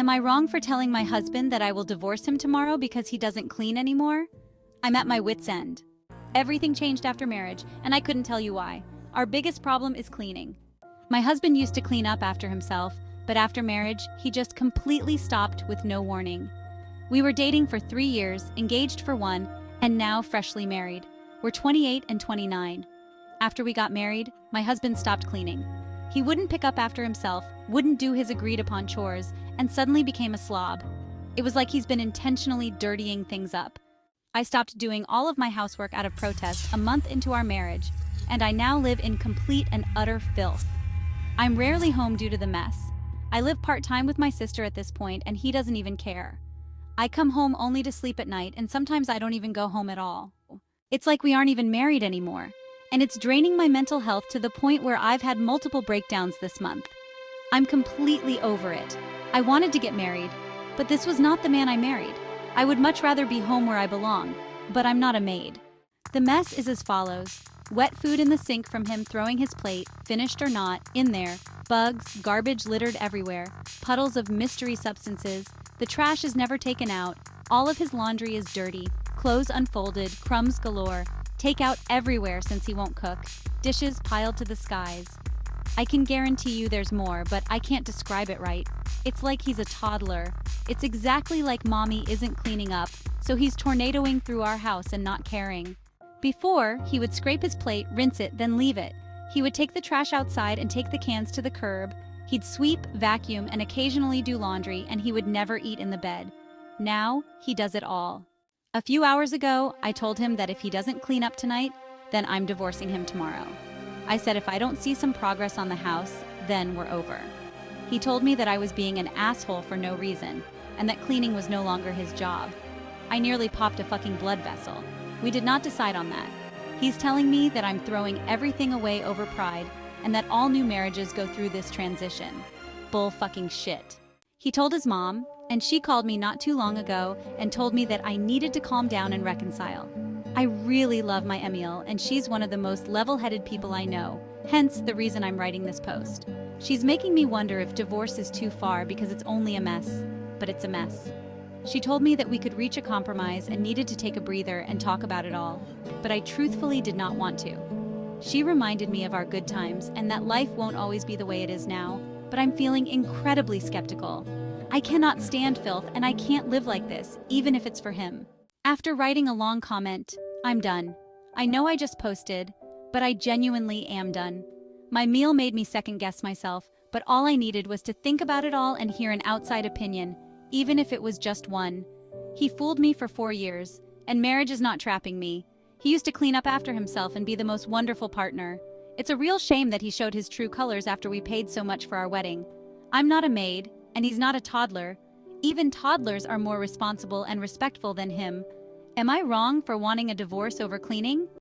Am I wrong for telling my husband that I will divorce him tomorrow because he doesn't clean anymore? I'm at my wit's end. Everything changed after marriage, and I couldn't tell you why. Our biggest problem is cleaning. My husband used to clean up after himself, but after marriage, he just completely stopped with no warning. We were dating for 3 years, engaged for 1, and now freshly married. We're 28 and 29. After we got married, my husband stopped cleaning. He wouldn't pick up after himself, wouldn't do his agreed-upon chores, and suddenly became a slob. It was like he's been intentionally dirtying things up. I stopped doing all of my housework out of protest a month into our marriage, and I now live in complete and utter filth. I'm rarely home due to the mess. I live part-time with my sister at this point, and he doesn't even care. I come home only to sleep at night, and sometimes I don't even go home at all. It's like we aren't even married anymore. And it's draining my mental health to the point where I've had multiple breakdowns this month. I'm completely over it. I wanted to get married, but this was not the man I married. I would much rather be home where I belong, but I'm not a maid. The mess is as follows. Wet food in the sink from him throwing his plate, finished or not, in there, bugs, garbage littered everywhere, puddles of mystery substances, the trash is never taken out, all of his laundry is dirty, clothes unfolded, crumbs galore, takeout everywhere since he won't cook, dishes piled to the skies. I can guarantee you there's more, but I can't describe it right. It's like he's a toddler. It's exactly like mommy isn't cleaning up, so he's tornadoing through our house and not caring. Before, he would scrape his plate, rinse it, then leave it. He would take the trash outside and take the cans to the curb. He'd sweep, vacuum, and occasionally do laundry, and he would never eat in the bed. Now, he does it all. A few hours ago, I told him that if he doesn't clean up tonight, then I'm divorcing him tomorrow. I said if I don't see some progress on the house, then we're over. He told me that I was being an asshole for no reason, and that cleaning was no longer his job. I nearly popped a fucking blood vessel. We did not decide on that. He's telling me that I'm throwing everything away over pride, and that all new marriages go through this transition. Bull fucking shit. He told his mom, and she called me not too long ago and told me that I needed to calm down and reconcile. I really love my Emil, and she's one of the most level-headed people I know, hence the reason I'm writing this post. She's making me wonder if divorce is too far because it's only a mess, but it's a mess. She told me that we could reach a compromise and needed to take a breather and talk about it all, but I truthfully did not want to. She reminded me of our good times and that life won't always be the way it is now, but I'm feeling incredibly skeptical. I cannot stand filth, and I can't live like this, even if it's for him. After writing a long comment, I'm done. I know I just posted, but I genuinely am done. My meal made me second-guess myself, but all I needed was to think about it all and hear an outside opinion, even if it was just one. He fooled me for 4 years, and marriage is not trapping me. He used to clean up after himself and be the most wonderful partner. It's a real shame that he showed his true colors after we paid so much for our wedding. I'm not a maid, and he's not a toddler. Even toddlers are more responsible and respectful than him. Am I wrong for wanting a divorce over cleaning?